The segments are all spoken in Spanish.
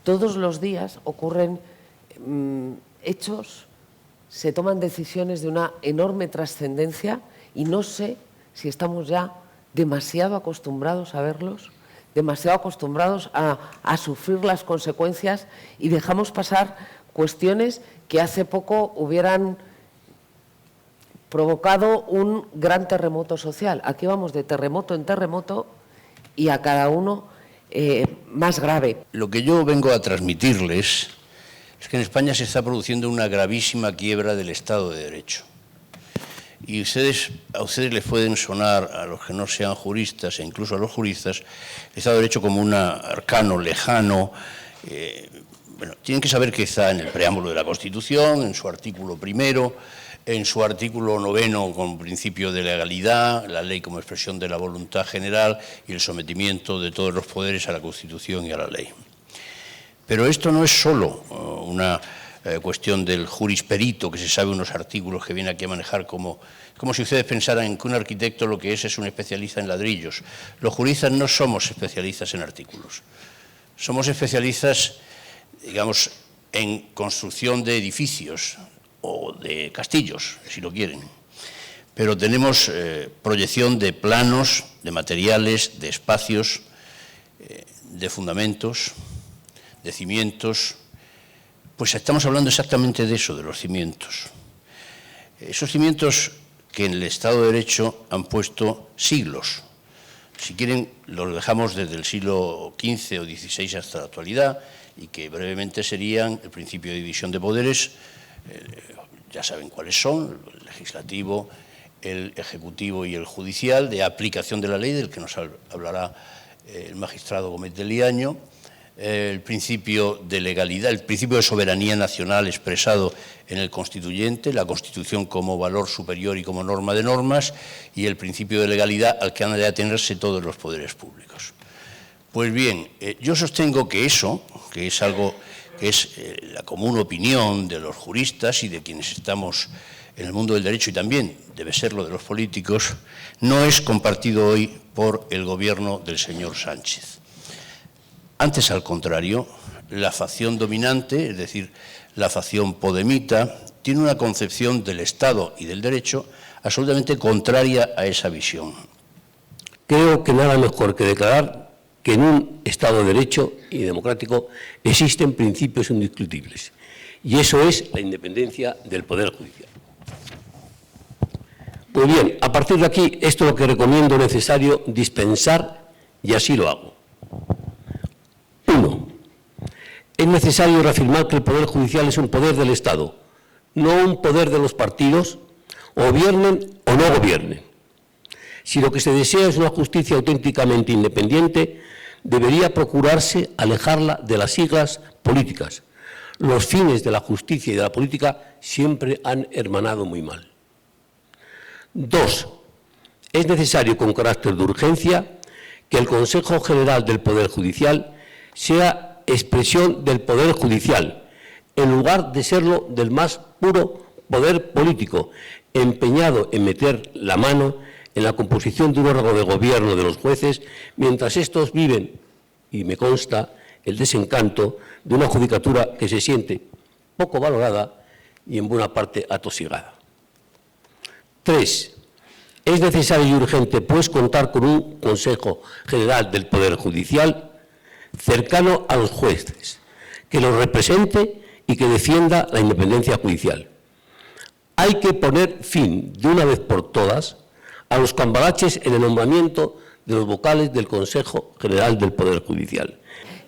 todos los días ocurren hechos, se toman decisiones de una enorme trascendencia y no sé si estamos ya demasiado acostumbrados a verlos, demasiado acostumbrados a sufrir las consecuencias y dejamos pasar cuestiones que hace poco hubieran provocado un gran terremoto social. Aquí vamos de terremoto en terremoto y a cada uno más grave. Lo que yo vengo a transmitirles es que en España se está produciendo una gravísima quiebra del Estado de Derecho. Y a ustedes les pueden sonar, a los que no sean juristas e incluso a los juristas, el Estado de Derecho como un arcano lejano. Bueno, tienen que saber que está en el preámbulo de la Constitución, en su artículo 1, en su artículo 9 con principio de legalidad, la ley como expresión de la voluntad general y el sometimiento de todos los poderes a la Constitución y a la ley. Pero esto no es solo una cuestión del jurisperito, que se sabe unos artículos que viene aquí a manejar como si ustedes pensaran que un arquitecto lo que es un especialista en ladrillos. Los juristas no somos especialistas en artículos, somos especialistas, digamos, en construcción de edificios o de castillos, si lo quieren. Pero tenemos proyección de planos, de materiales, de espacios, de fundamentos, de cimientos. Pues estamos hablando exactamente de eso, de los cimientos. Esos cimientos que en el Estado de Derecho han puesto siglos. Si quieren, los dejamos desde el siglo XV o XVI hasta la actualidad y que brevemente serían el principio de división de poderes, ya saben cuáles son, el legislativo, el ejecutivo y el judicial, de aplicación de la ley, del que nos hablará el magistrado Gómez de Liaño, el principio de legalidad, el principio de soberanía nacional expresado en el Constituyente, la Constitución como valor superior y como norma de normas, y el principio de legalidad al que han de atenerse todos los poderes públicos. Pues bien, yo sostengo que eso, que es algo que es la común opinión de los juristas y de quienes estamos en el mundo del derecho, y también debe serlo de los políticos, no es compartido hoy por el gobierno del señor Sánchez. Antes, al contrario, la facción dominante, es decir, la facción podemita, tiene una concepción del Estado y del derecho absolutamente contraria a esa visión. Creo que nada mejor que declarar que en un Estado de derecho y democrático existen principios indiscutibles, y eso es la independencia del Poder Judicial. Pues bien, a partir de aquí, esto es lo que recomiendo necesario dispensar, y así lo hago. 1. Es necesario reafirmar que el Poder Judicial es un poder del Estado, no un poder de los partidos, o gobiernen o no gobiernen. Si lo que se desea es una justicia auténticamente independiente, debería procurarse alejarla de las siglas políticas. Los fines de la justicia y de la política siempre han hermanado muy mal. 2. Es necesario, con carácter de urgencia, que el Consejo General del Poder Judicial sea expresión del Poder Judicial, en lugar de serlo del más puro poder político, empeñado en meter la mano en la composición de un órgano de gobierno de los jueces, mientras estos viven, y me consta, el desencanto de una judicatura que se siente poco valorada y en buena parte atosigada. 3. Es necesario y urgente, pues, contar con un Consejo General del Poder Judicial cercano a los jueces, que los represente y que defienda la independencia judicial. Hay que poner fin, de una vez por todas, a los cambalaches en el nombramiento de los vocales del Consejo General del Poder Judicial.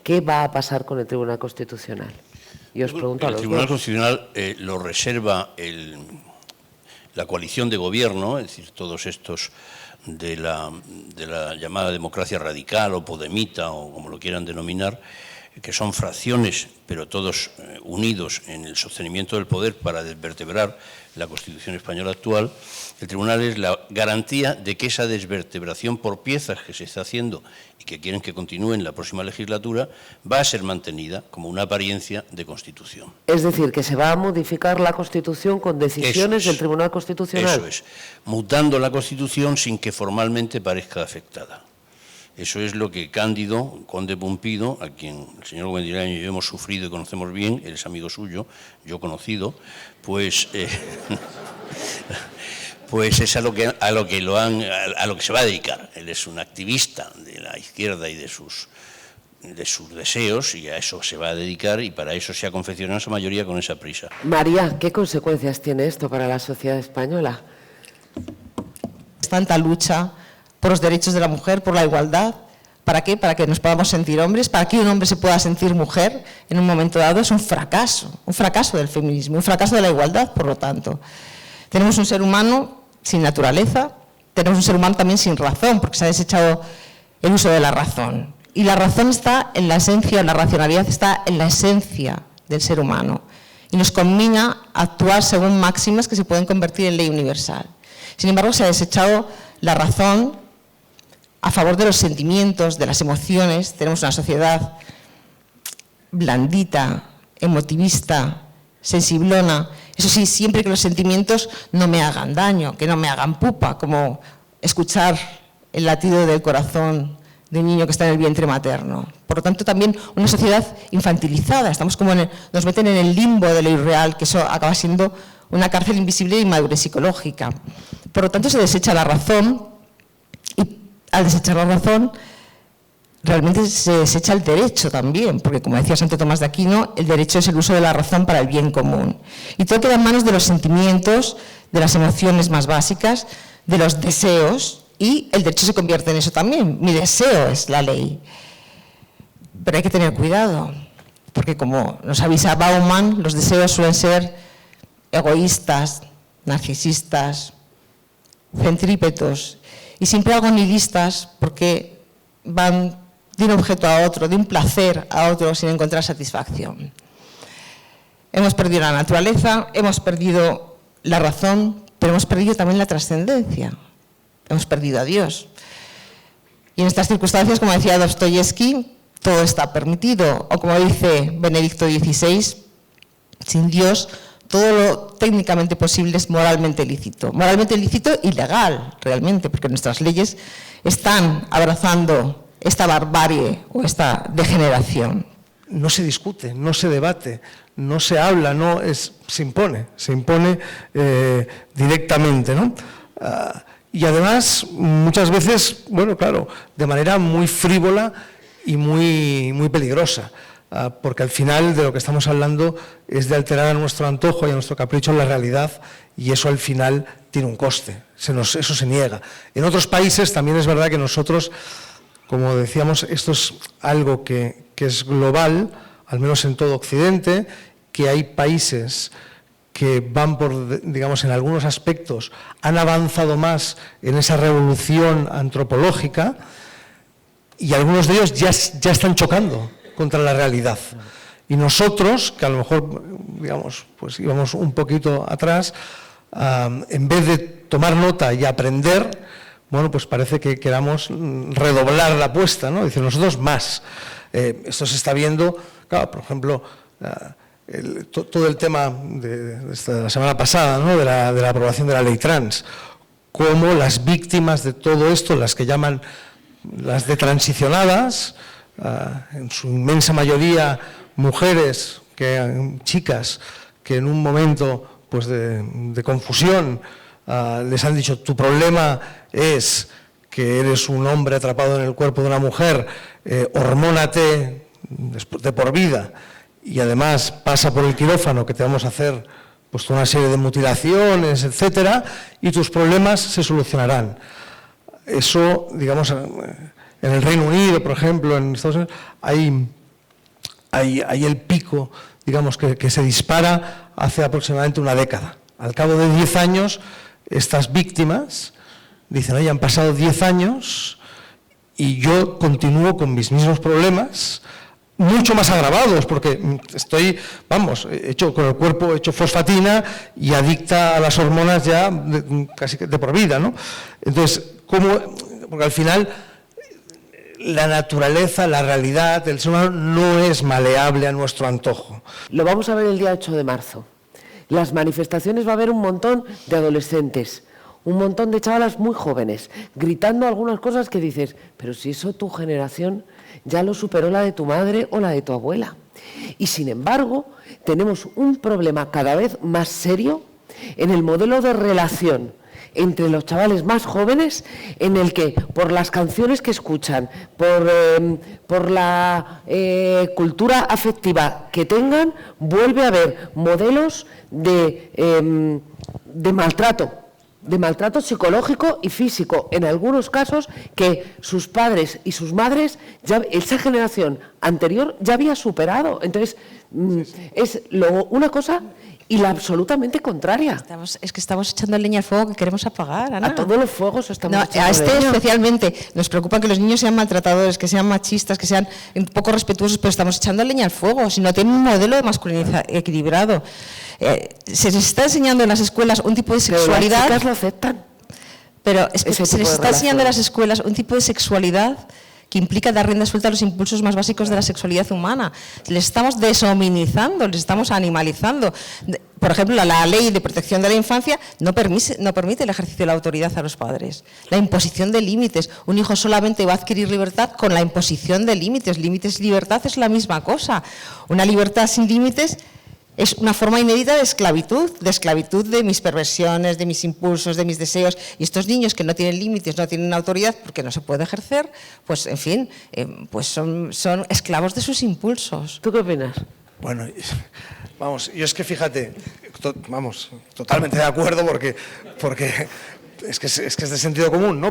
¿Qué va a pasar con el Tribunal Constitucional? Y os pregunto a los dos. El Tribunal Constitucional lo reserva la coalición de gobierno, es decir, todos estos de la llamada democracia radical o podemita o como lo quieran denominar, que son fracciones, pero todos unidos en el sostenimiento del poder para desvertebrar la Constitución española actual. El tribunal es la garantía de que esa desvertebración por piezas que se está haciendo y que quieren que continúe en la próxima legislatura va a ser mantenida como una apariencia de Constitución. Es decir, que se va a modificar la Constitución con decisiones del Tribunal Constitucional. Eso es, mutando la Constitución sin que formalmente parezca afectada. Eso es lo que Cándido, conde Pumpido, a quien el señor Buendiraño y yo hemos sufrido y conocemos bien, él es amigo suyo, yo conocido, pues, pues es a lo que se va a dedicar. Él es un activista de la izquierda y de sus deseos, y a eso se va a dedicar, y para eso se ha confeccionado esa mayoría con esa prisa. María, ¿qué consecuencias tiene esto para la sociedad española? Tanta lucha por los derechos de la mujer, por la igualdad. ¿Para qué? Para que nos podamos sentir hombres, para que un hombre se pueda sentir mujer en un momento dado. Es un fracaso del feminismo, un fracaso de la igualdad, por lo tanto. Tenemos un ser humano sin naturaleza, tenemos un ser humano también sin razón, porque se ha desechado el uso de la razón. Y la razón está en la esencia, la racionalidad está en la esencia del ser humano. Y nos conmina a actuar según máximas que se pueden convertir en ley universal. Sin embargo, se ha desechado la razón a favor de los sentimientos, de las emociones. Tenemos una sociedad blandita, emotivista, sensiblona. Eso sí, siempre que los sentimientos no me hagan daño, que no me hagan pupa, como escuchar el latido del corazón de un niño que está en el vientre materno. Por lo tanto, también una sociedad infantilizada. Estamos como nos meten en el limbo de lo irreal, que eso acaba siendo una cárcel invisible de inmadurez psicológica. Por lo tanto, se desecha la razón, y al desechar la razón, realmente se desecha el derecho también, porque como decía Santo Tomás de Aquino, el derecho es el uso de la razón para el bien común. Y todo queda en manos de los sentimientos, de las emociones más básicas, de los deseos, y el derecho se convierte en eso también. Mi deseo es la ley. Pero hay que tener cuidado, porque como nos avisa Bauman, los deseos suelen ser egoístas, narcisistas, centrípetos y siempre algo nihilistas, porque van de un objeto a otro, de un placer a otro sin encontrar satisfacción. Hemos perdido la naturaleza, hemos perdido la razón, pero hemos perdido también la trascendencia. Hemos perdido a Dios. Y en estas circunstancias, como decía Dostoyevsky, todo está permitido. O como dice Benedicto XVI, sin Dios, todo lo técnicamente posible es moralmente lícito. Moralmente lícito y legal, realmente, porque nuestras leyes están abrazando esta barbarie o esta degeneración. No se discute, no se debate, no se habla, se impone directamente, ¿no? Y además, muchas veces, bueno, claro, de manera muy frívola y muy peligrosa, porque al final de lo que estamos hablando es de alterar a nuestro antojo y a nuestro capricho la realidad, y eso al final tiene un coste, eso se niega. En otros países también es verdad que nosotros, como decíamos, esto es algo que es global, al menos en todo Occidente, que hay países que van por, digamos, en algunos aspectos, han avanzado más en esa revolución antropológica, y algunos de ellos ya están chocando contra la realidad. Y nosotros, que a lo mejor, digamos, pues íbamos un poquito atrás, en vez de tomar nota y aprender, bueno, pues parece que queramos redoblar la apuesta, ¿no? Dice, nosotros más. Esto se está viendo, claro, por ejemplo, todo el tema de la semana pasada, ¿no? de la aprobación de la ley trans, cómo las víctimas de todo esto, las que llaman las detransicionadas, en su inmensa mayoría mujeres, chicas, que en un momento pues, de confusión les han dicho, tu problema es que eres un hombre atrapado en el cuerpo de una mujer, hormónate de por vida, y además pasa por el quirófano que te vamos a hacer pues toda una serie de mutilaciones, etcétera, y tus problemas se solucionarán. Eso, digamos, en el Reino Unido, por ejemplo, en Estados Unidos, hay el pico, digamos, que se dispara hace aproximadamente una década. Al cabo de 10 años, estas víctimas dicen, oye, han pasado 10 años y yo continúo con mis mismos problemas, mucho más agravados, porque estoy, hecho con el cuerpo hecho fosfatina y adicta a las hormonas ya casi de por vida, ¿no? Entonces, porque al final la naturaleza, la realidad del ser humano no es maleable a nuestro antojo. Lo vamos a ver el día 8 de marzo. Las manifestaciones va a haber un montón de adolescentes, un montón de chavalas muy jóvenes, gritando algunas cosas que dices, pero si eso tu generación ya lo superó la de tu madre o la de tu abuela. Y sin embargo, tenemos un problema cada vez más serio en el modelo de relación entre los chavales más jóvenes, en el que por las canciones que escuchan, por la cultura afectiva que tengan, vuelve a haber modelos de maltrato psicológico y físico, en algunos casos que sus padres y sus madres, esa generación anterior ya había superado. Entonces, es una cosa y la absolutamente contraria. Es que estamos echando leña al fuego que queremos apagar, Ana. A todos los fuegos estamos echando a este leña. especialmente. Nos preocupa que los niños sean maltratadores, que sean machistas, que sean poco respetuosos, pero estamos echando leña al fuego. Si no tienen un modelo de masculinidad equilibrado. Se les está enseñando en las escuelas un tipo de sexualidad. Las chicas lo aceptan. Pero es que se les está enseñando en las escuelas un tipo de sexualidad que implica dar rienda suelta a los impulsos más básicos de la sexualidad humana. Les estamos deshumanizando, les estamos animalizando. Por ejemplo, la ley de protección de la infancia no permite el ejercicio de la autoridad a los padres. La imposición de límites. Un hijo solamente va a adquirir libertad con la imposición de límites. Límites y libertad es la misma cosa. Una libertad sin límites es una forma inédita de esclavitud de mis perversiones, de mis impulsos, de mis deseos. Y estos niños que no tienen límites, no tienen autoridad porque no se puede ejercer, pues en fin, pues son esclavos de sus impulsos. ¿Tú qué opinas? Bueno, vamos, yo es que fíjate, totalmente de acuerdo porque es que es de sentido común, ¿no?